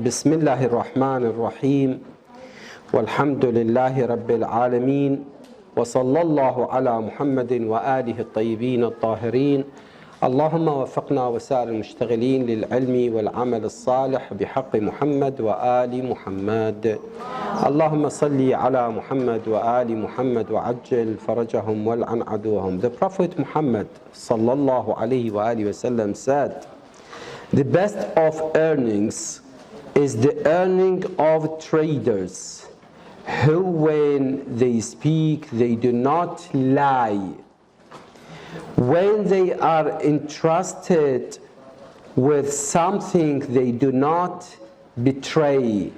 بسم الله الرحمن الرحيم والحمد لله رب العالمين وصلى الله على محمد وآله الطيبين الطاهرين اللهم وفقنا وسائر المشتغلين للعلم والعمل الصالح بحق محمد وآل محمد اللهم صل على محمد وآل محمد وعجل فرجهم والعن عدوهم. The Prophet Muhammad sallallahu alayhi wa alihi wasallam said, the best of earnings is the earning of traders who when they speak they do not lie. When they are entrusted with something they do not betray.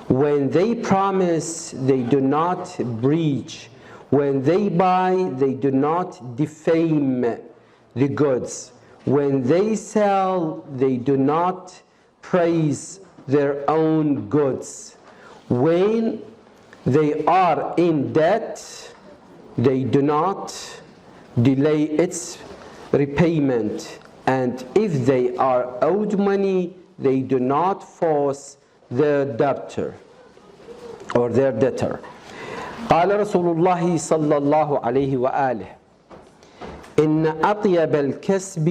When they promise they do not breach. When they buy they do not defame the goods. When they sell they do not praise their own goods. When they are in debt they do not delay its repayment, and if they are owed money they do not force their debtor or their debtor. قال رسول الله صلى الله عليه وآله إن أطيب الكسب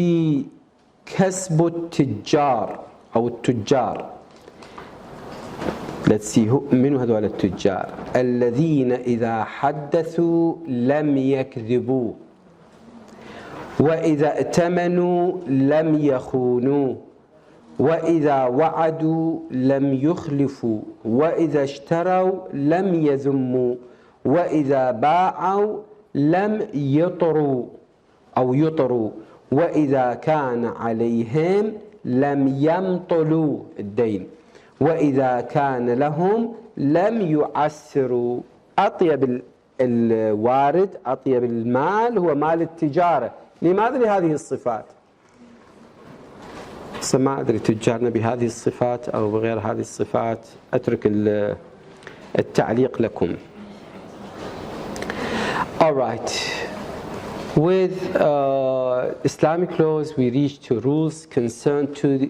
كسب التجار أو التجار. Let's see من هذول التجار الذين إذا حدثوا لم يكذبوا وإذا ائتمنوا لم يخونوا وإذا وعدوا لم يخلفوا وإذا اشتروا لم يذموا وإذا باعوا لم يطروا أو يطروا وإذا كان عليهم لم يمطلوا الدين وإذا كان لهم لم يعسروا. أطيب الوارد أطيب المال هو مال التجارة. لماذا لهذه الصفات؟ ما أدري تجارنا بهذه الصفات أو بغير هذه الصفات، أترك التعليق لكم. Alright, with Islamic laws we reach to rules concerned to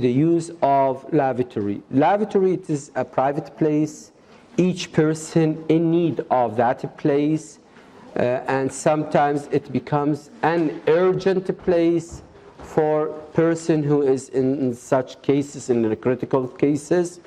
the use of lavatory. Lavatory, it is a private place, each person in need of that place, and sometimes it becomes an urgent place for person who is in such cases, in the critical cases.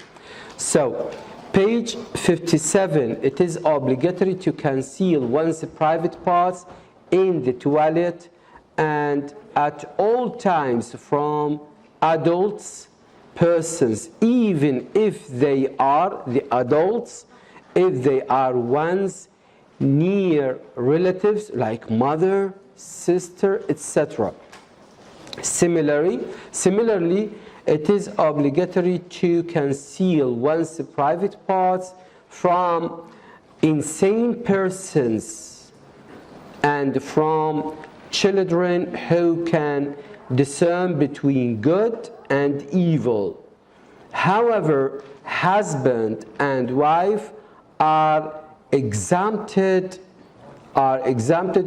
So, page 57, it is obligatory to conceal one's private parts in the toilet and at all times from adults, persons, even if they are the adults, if they are one's near relatives like mother, sister, etc. Similarly, it is obligatory to conceal one's private parts from insane persons and from children who can discern between good and evil. However, husband and wife are exempted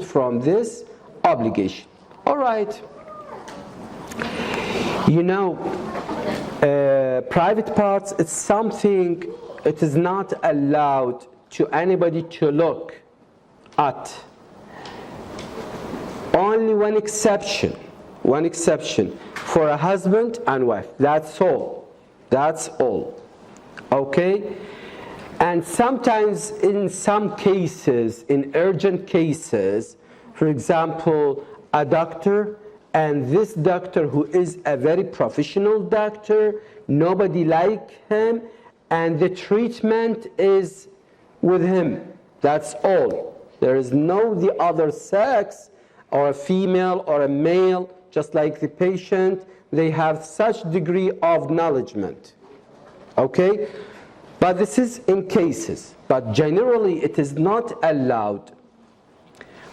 from this obligation. All right. You know, private parts, it's something it is not allowed to anybody to look at. Only one exception for a husband and wife. That's all. Okay? And sometimes in some cases, in urgent cases, for example, a doctor, and this doctor who is a very professional doctor, nobody like him, and the treatment is with him. That's all. There is no the other sex, or a female or a male, just like the patient. They have such degree of knowledgement. Okay? But this is in cases. But generally it is not allowed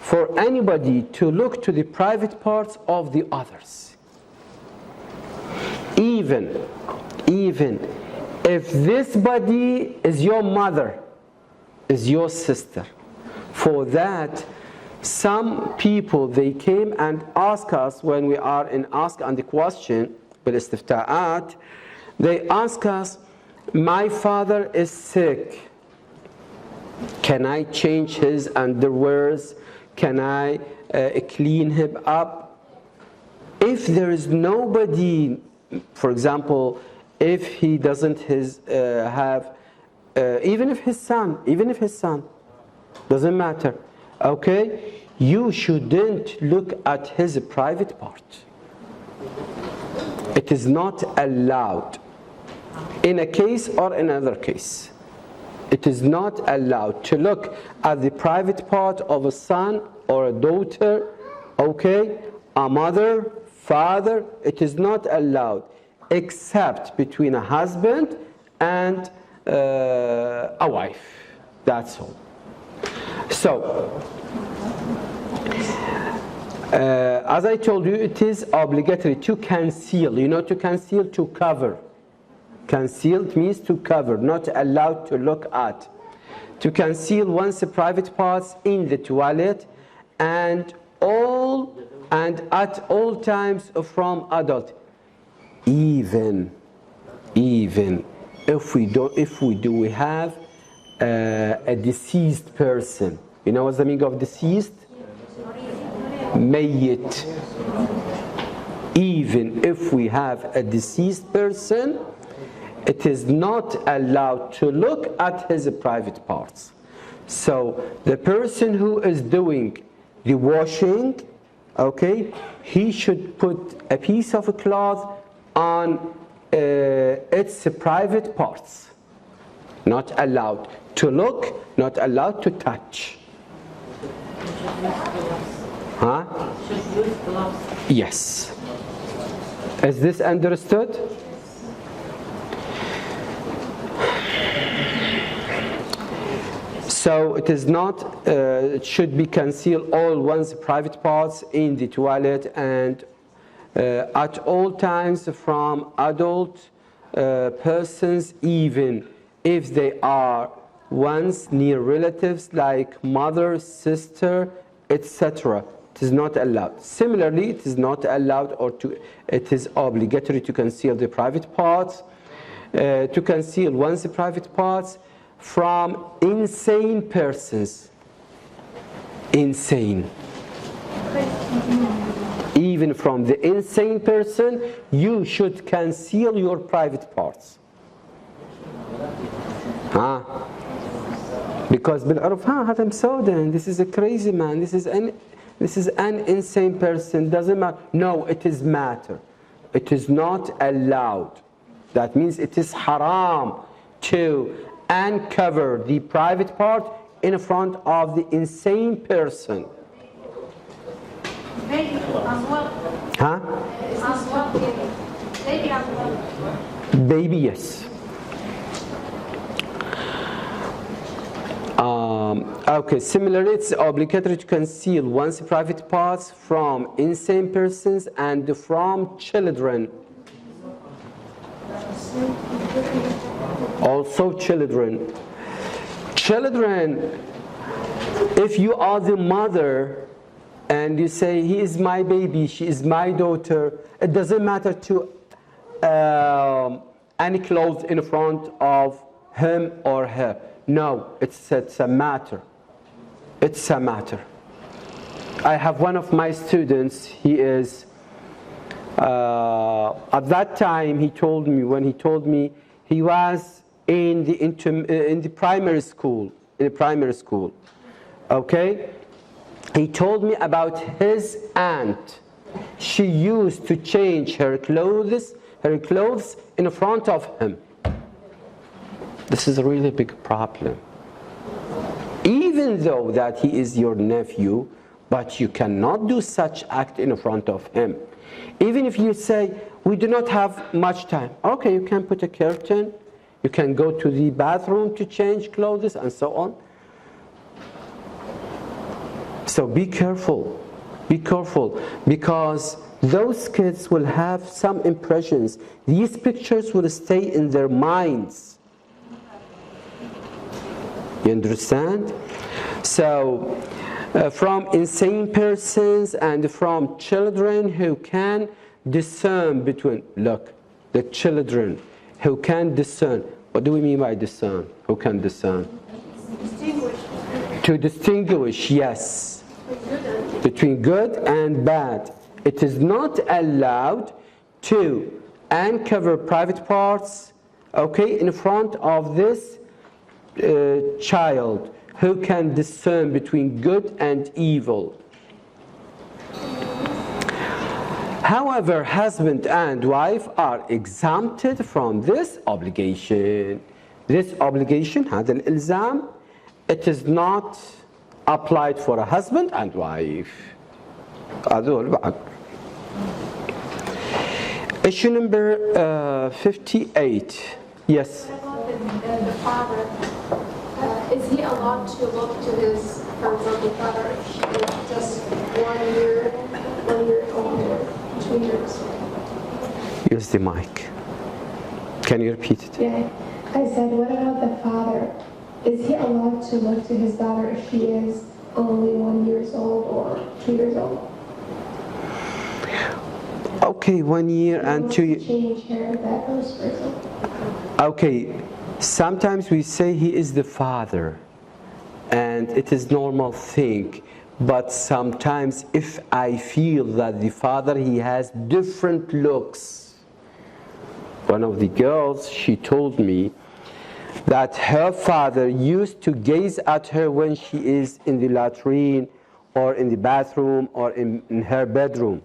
for anybody to look to the private parts of the others. Even if this body is your mother, is your sister. For that, some people, they came and asked us when we are in Ask and the Question, بالاستفتاءات, They ask us, my father is sick. Can I change his underwears? Can I clean him up? If there is nobody, for example, if he doesn't have, even if his son, doesn't matter, okay? You shouldn't look at his private part. It is not allowed. In a case or in another case, it is not allowed to look at the private part of a son or a daughter, okay? A mother, father, it is not allowed, except between a husband and a wife. That's all. So, as I told you, it is obligatory to conceal. You know, to conceal, to cover. Concealed means to cover, not allowed to look at. To conceal one's private parts in the toilet and at all times from adult. Even if we have a deceased person. You know what's the meaning of deceased? Mayyit. Even if we have a deceased person, it is not allowed to look at his private parts. So the person who is doing the washing, okay, he should put a piece of cloth on its private parts. Not allowed to look, not allowed to touch. Huh? Yes. Is this understood? So it is not, it should be concealed all one's private parts in the toilet and at all times from adult persons, even if they are one's near relatives like mother, sister, etc. It is not allowed. Similarly, it is not allowed it is obligatory to conceal the private parts, to conceal one's private parts from insane persons. Insane. Even from the insane person, you should conceal your private parts. Because بالعرف هذا مسودة, this is a crazy man, this is an insane person, doesn't matter. No, it is matter. It is not allowed. That means it is haram to uncover the private part in front of the insane person. Baby as well. Huh? As well. Baby as well. Baby, yes. Okay, similarly, it's obligatory to conceal one's private parts from insane persons and from children. Also children. Children, if you are the mother and you say, he is my baby, she is my daughter, it doesn't matter to any clothes in front of him or her. No, it's a matter. It's a matter. I have one of my students, he is, at that time he told me, he was in the primary school, okay? He told me about his aunt. She used to change her clothes in front of him. This is a really big problem. Even though that he is your nephew, but you cannot do such act in front of him. Even if you say, we do not have much time. Okay, you can put a curtain, you can go to the bathroom to change clothes and so on. So be careful, because those kids will have some impressions. These pictures will stay in their minds. You understand? So, from insane persons and from children who can discern between, look, the children, who can discern. What do we mean by discern? Who can discern? Distinguish. To distinguish, yes, between good and bad. It is not allowed to uncover private parts, okay, in front of this child who can discern between good and evil. However, husband and wife are exempted from this obligation. This obligation, هذا الإلزام, it is not applied for a husband and wife. هذول بعد. Issue number 58. Yes. What about the father? Is he allowed to look to his, for example, father if she is just 1 year old or 2 years old? Use the mic. Can you repeat it? Yeah, I said, what about the father? Is he allowed to look to his daughter if she is only 1 year old or 2 years old? Okay, 1 year and 2 years. Change her, that goes person. Okay, sometimes we say he is the father, and it is normal thing. But sometimes if I feel that the father, he has different looks. One of the girls, she told me that her father used to gaze at her when she is in the latrine or in the bathroom or in her bedroom.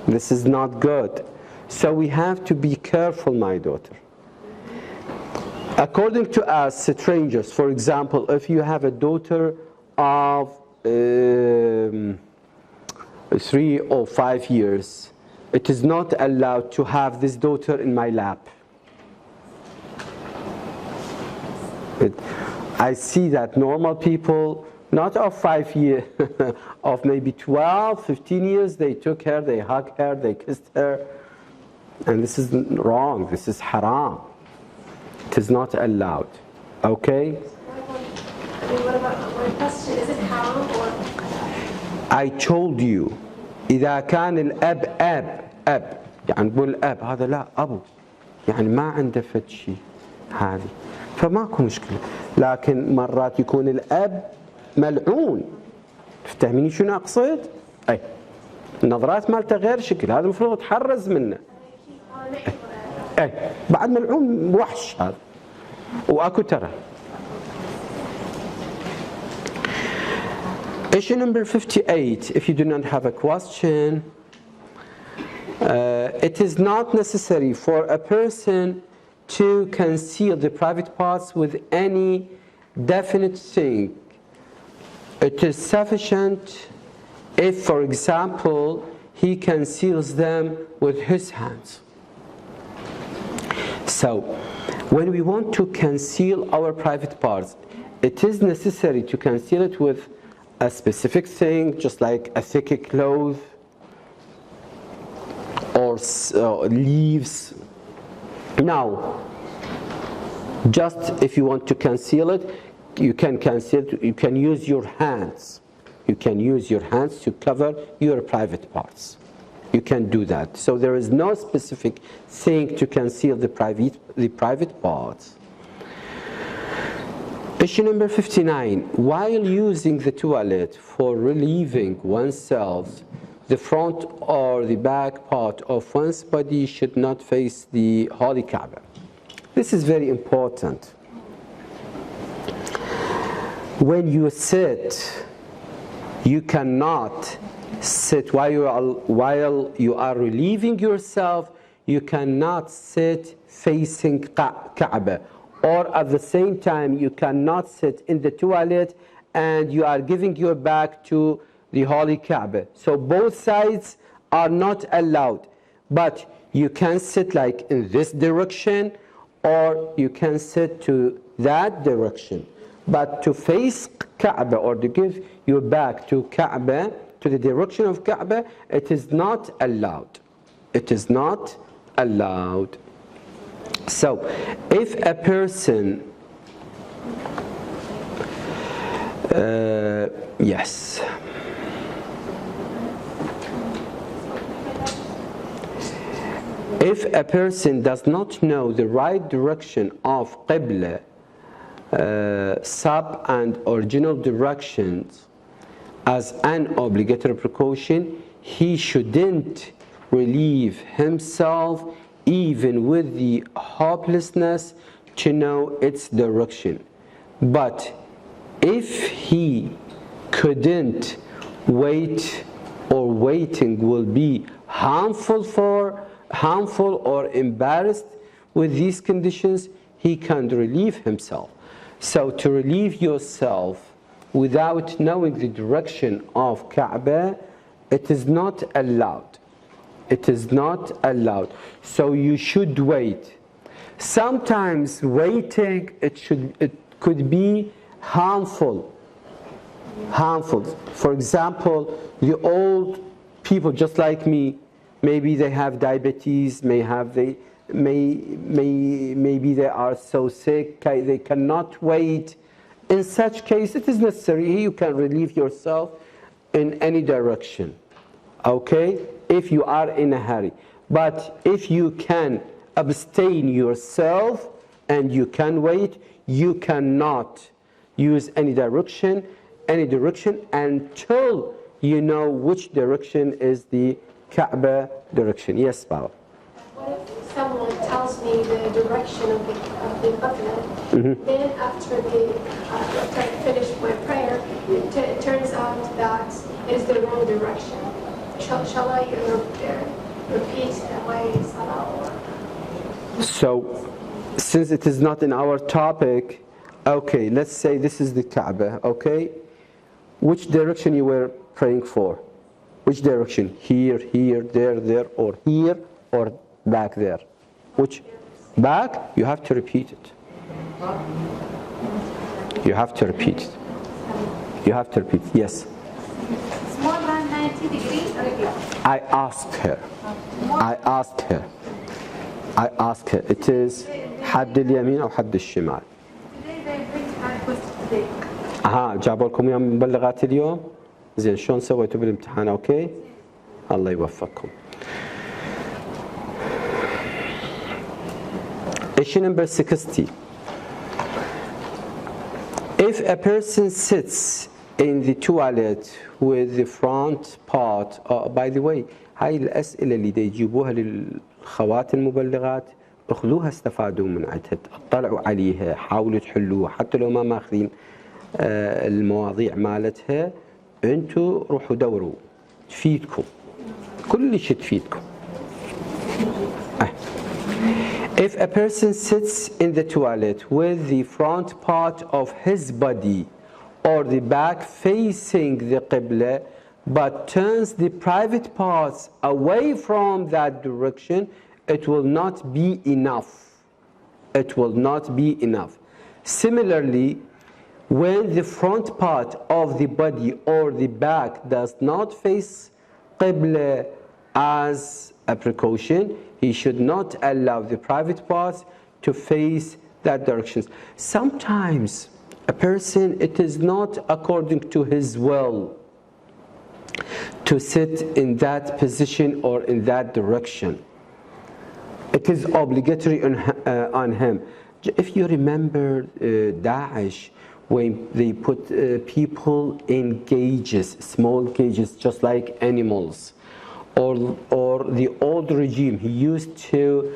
This is not good. So we have to be careful, my daughter. According to us, strangers, for example, if you have a daughter of 3 or 5 years, it is not allowed to have this daughter in my lap. I see that normal people, not of 5 years, of maybe 12, 15 years, they took her, they hugged her, they kissed her. And this is wrong, this is haram. It is not allowed. Okay? What about my question? Is it haram or? I told you إذا كان الأب أب يعني نقول الأب هذا لا أبو يعني ما عنده فد شيء هذه فماكو مشكلة. لكن مرات يكون الأب ملعون. تفهميني شنو أقصد؟ أي النظرات مالته غير شكل، هذا المفروض تحرز منه. أي بعد ملعون وحش هذا وأكو ترى. Issue number 58, if you do not have a question, it is not necessary for a person to conceal the private parts with any definite thing. It is sufficient if, for example, he conceals them with his hands. So, when we want to conceal our private parts, it is necessary to conceal it with a specific thing, just like a thick cloth or leaves. Now, just if you want to conceal it, you can conceal it, you can use your hands. You can use your hands to cover your private parts. You can do that. So there is no specific thing to conceal the private parts. Issue number 59. While using the toilet for relieving oneself, the front or the back part of one's body should not face the Holy Kaaba. This is very important. When you sit, you cannot sit while you are relieving yourself. You cannot sit facing Kaaba. Or at the same time, you cannot sit in the toilet and you are giving your back to the Holy Kaaba. So both sides are not allowed. But you can sit like in this direction or you can sit to that direction. But to face Kaaba or to give your back to Kaaba, to the direction of Kaaba, it is not allowed. It is not allowed. So, if a person, yes. If a person does not know the right direction of Qibla, sub and original directions as an obligatory precaution, he shouldn't relieve himself even with the hopelessness to know its direction. But if he couldn't wait, or waiting will be harmful or embarrassed with these conditions, he can relieve himself. So to relieve yourself without knowing the direction of Kaaba, it is not allowed. It is not allowed. So you should wait. Sometimes waiting, it could be harmful. For example, the old people just like me, maybe they have diabetes, maybe they are so sick they cannot wait. In such case, it is necessary you can relieve yourself in any direction, okay, if you are in a hurry. But if you can abstain yourself and you can wait, you cannot use any direction until you know which direction is the Kaaba direction. Yes, Baba. What if someone tells me the direction of the Qibla, then after I finish my prayer, it turns out that it is the wrong direction. Shall I repeat my salah? So, since it is not in our topic, okay, let's say this is the Kaaba, okay? Which direction you were praying for? Which direction? Here, there, or here, or back there? Which? Back? You have to repeat it. You have to repeat it. You have to repeat it. Yes. It's more than 90 degrees regular. I asked her. It is حد اليمين أو حد الشمال. Today they bring my request today. جابوا لكم اياه مبلغات اليوم؟ زين شلون سويتوا بالامتحان؟ اوكي؟ الله يوفقكم. Issue number 60. If a person sits in the toilet with the front part, by the way, هاي الأسئلة اللي يجيبوها للخوات المبلغات اخذوها استفادوا من عندها، اطلعوا عليها، حاولوا تحلوها، حتى لو ما ماخذين المواضيع مالتها، انتوا روحوا دوروا، تفيدكم، كل شيء تفيدكم. If a person sits in the toilet with the front part of his body or the back facing the Qibla, but turns the private parts away from that direction, it will not be enough. It will not be enough. Similarly, when the front part of the body or the back does not face Qibla as a precaution, he should not allow the private parts to face that direction. Sometimes a person, it is not according to his will to sit in that position or in that direction. It is obligatory on him. If you remember Daesh, when they put people in cages, small cages, just like animals, or the old regime, he used to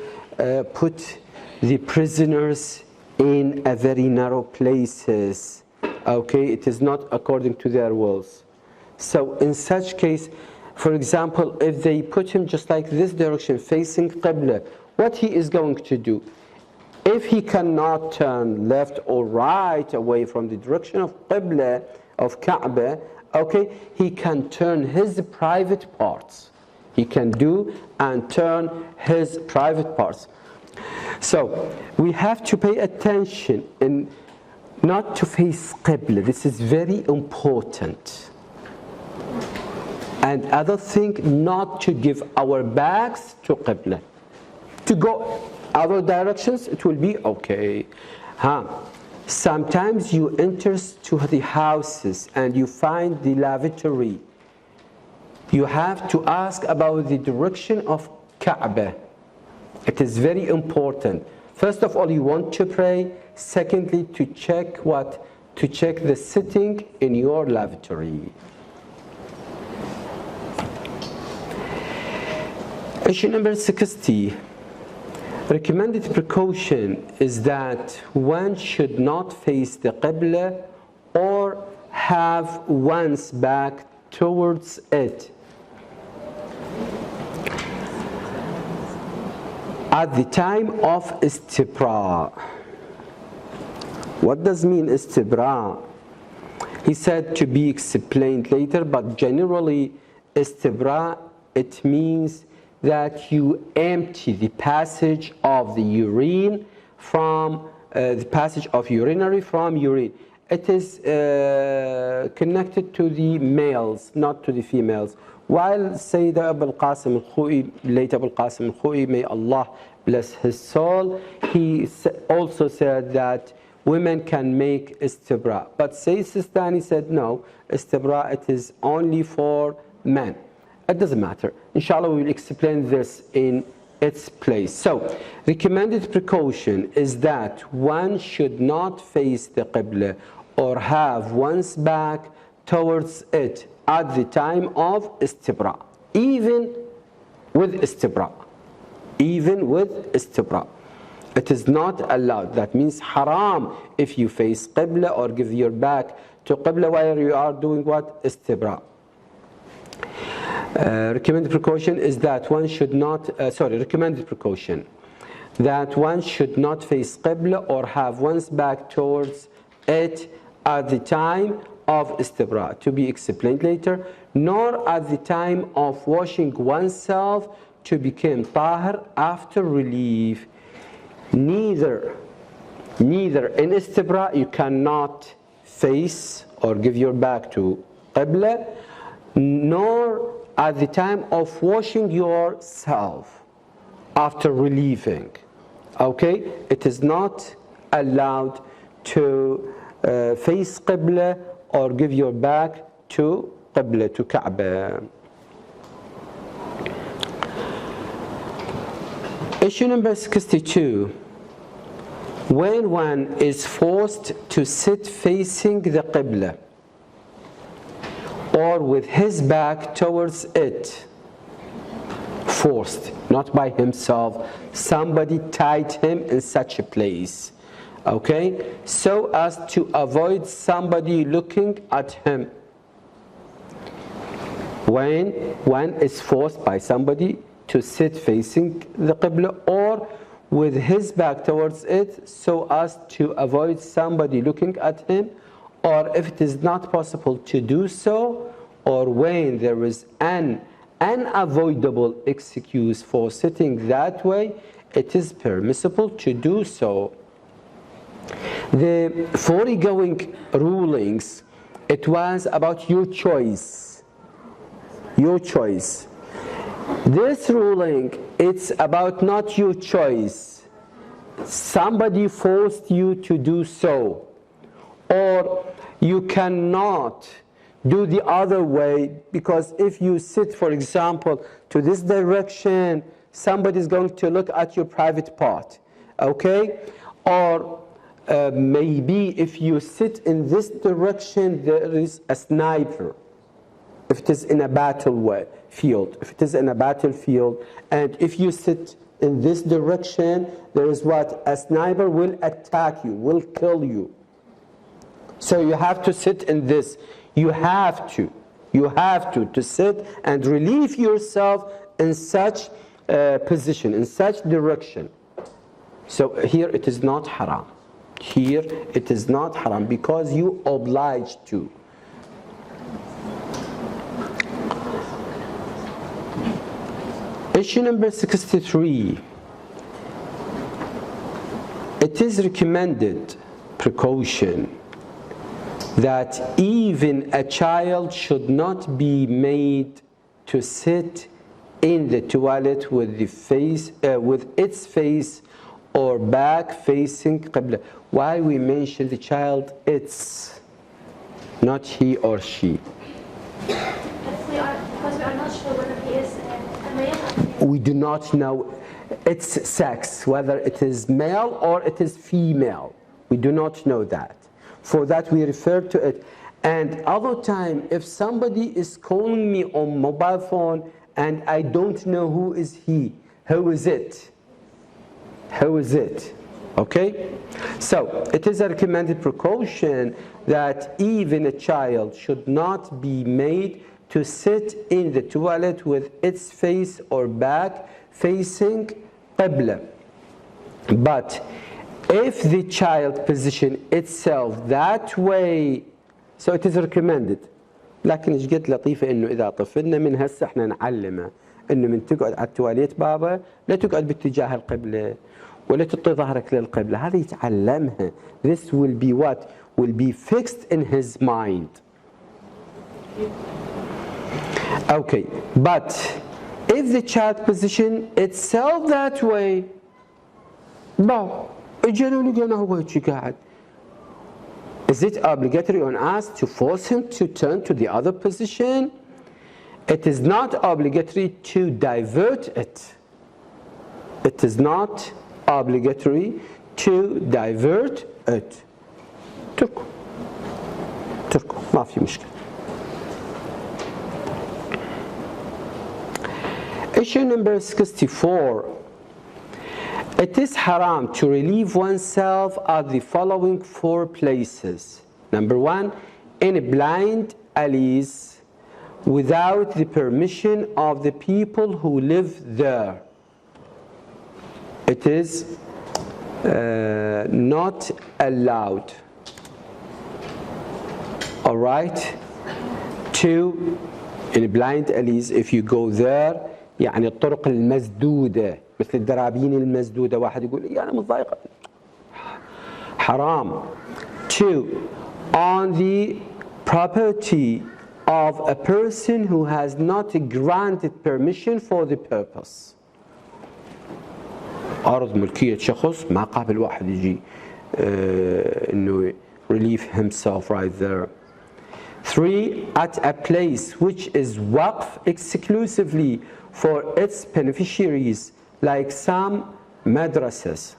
put the prisoners in a very narrow places. Okay, it is not according to their wills. So in such case, for example, if they put him just like this direction, facing Qibla, what he is going to do? If he cannot turn left or right away from the direction of Qibla, of Kaaba, okay, he can turn his private parts. He can do and turn his private parts. So we have to pay attention in not to face Qibla. This is very important. And other thing, not to give our backs to Qibla. To go other directions, it will be okay. Sometimes you enter to the houses and you find the lavatory. You have to ask about the direction of Kaaba. It is very important. First of all, you want to pray. Secondly, to check what? To check the sitting in your lavatory. Issue number 60. Recommended precaution is that one should not face the Qibla or have one's back towards it at the time of istibra. What does mean istibra? He said to be explained later, but generally istibra, it means that you empty the passage of the urine from the passage of urinary from urine. It is connected to the males, not to the females. While Sayyida Abu al-Qasim al-Khu'i, late Abu al-Qasim al-Khu'i, may Allah bless his soul, he also said that women can make istibra. But Sayyid Sistani said no, istibra, it is only for men. It doesn't matter. Inshallah, we will explain this in its place. So, recommended precaution is that one should not face the Qibla or have one's back towards it at the time of istibra, even with istibra. Even with istibra. It is not allowed. That means haram if you face Qibla or give your back to Qibla while you are doing what? Istibra. Recommended precaution is that one should not, recommended precaution, that one should not face Qibla or have one's back towards it at the time of istibra, to be explained later, nor at the time of washing oneself to become tahir after relief. Neither in istibra you cannot face or give your back to Qibla, nor at the time of washing yourself after relieving. Okay? It is not allowed to face Qibla or give your back to Qibla, to Kaaba. Issue number 62. When one is forced to sit facing the Qibla or with his back towards it, forced, not by himself, somebody tied him in such a place, okay, so as to avoid somebody looking at him. When one is forced by somebody to sit facing the Qibla or with his back towards it so as to avoid somebody looking at him, or if it is not possible to do so, or when there is an unavoidable excuse for sitting that way, it is permissible to do so. The foregoing rulings, it was about your choice. Your choice. This ruling, it's about not your choice. Somebody forced you to do so. Or you cannot do the other way, because if you sit, for example, to this direction, somebody is going to look at your private part. Okay? Or maybe if you sit in this direction, there is a sniper. If it is in a battlefield, if it is in a battlefield, and if you sit in this direction, there is what? A sniper will attack you, will kill you. So you have to sit in this. You have to sit and relieve yourself in such position, in such direction. So here it is not haram. Here it is not haram because you obliged to. Issue number 63. It is recommended precaution that even a child should not be made to sit in the toilet with its face or back facing Qibla. Why we mention the child it's, not he or she? Because we are not sure whether he is a male. We do not know. its sex, whether it is male or it is female. We do not know that. For that we refer to it. And other time, if somebody is calling me on mobile phone and I don't know who is he, who is it? Who is it? Okay? So, it is a recommended precaution that even a child should not be made to sit in the toilet with its face or back facing Qibla. But if the child position itself that way, so it is recommended. لكن ايش قد لطيفة انه اذا طفلنا من هسه احنا نعلمه انه من تقعد على التواليت بابا لا تقعد باتجاه القبلة ولا تطي ظهرك للقبلة. هذا يتعلمها. This will be what? Will be fixed in his mind. Okay, but if the child position itself that way, باو اجينا لقينا هو هيك قاعد. Is it obligatory on us to force him to turn to the other position? It is not obligatory to divert it. It is not obligatory to divert it. تركوا ما في مشكلة. Issue number 64. It is haram to relieve oneself at the following 4 places. Number 1, in blind alleys without the permission of the people who live there. It is not allowed. All right? 2, in blind alleys, if you go there, يعني الطرق المسدودة مثل الدرابين المسدودة. واحد يقول أنا متضايق. حرام. 2, on the property of a person who has not granted permission for the purpose. أرض ملكية شخص ما قابل واحد يجي إنه relieve himself right there. 3, at a place which is waqf exclusively for its beneficiaries, like some madrasas.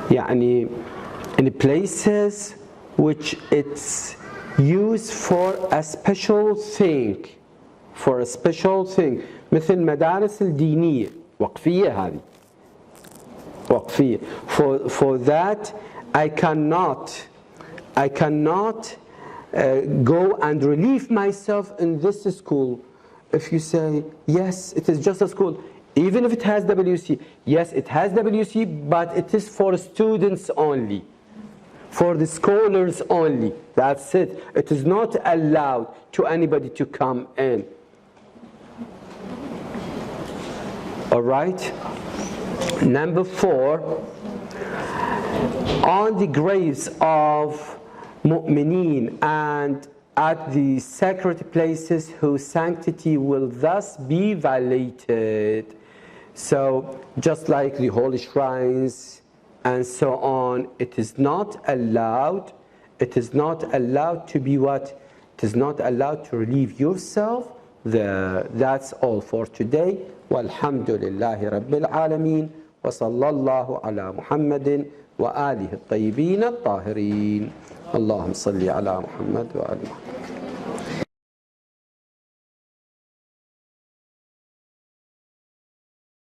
يعني in places which it's used for a special thing, مثل المدارس الدينية وقفية هذه وقفية. For that I cannot go and relieve myself in this school. If you say, yes, it is just a school, even if it has WC, yes, it has WC, but it is for students only, for the scholars only. That's it. It is not allowed to anybody to come in. All right? Number 4, on the graves of mu'mineen and at the sacred places whose sanctity will thus be violated. So, just like the holy shrines and so on, it is not allowed. It is not allowed to be what? It is not allowed to relieve yourself there. That's all for today. Walhamdulillahi Rabbil Alameen. Wa sallallahu ala Muhammadin wa alihi at-tayyibin at-tahirin. اللهم صل على محمد وآل محمد.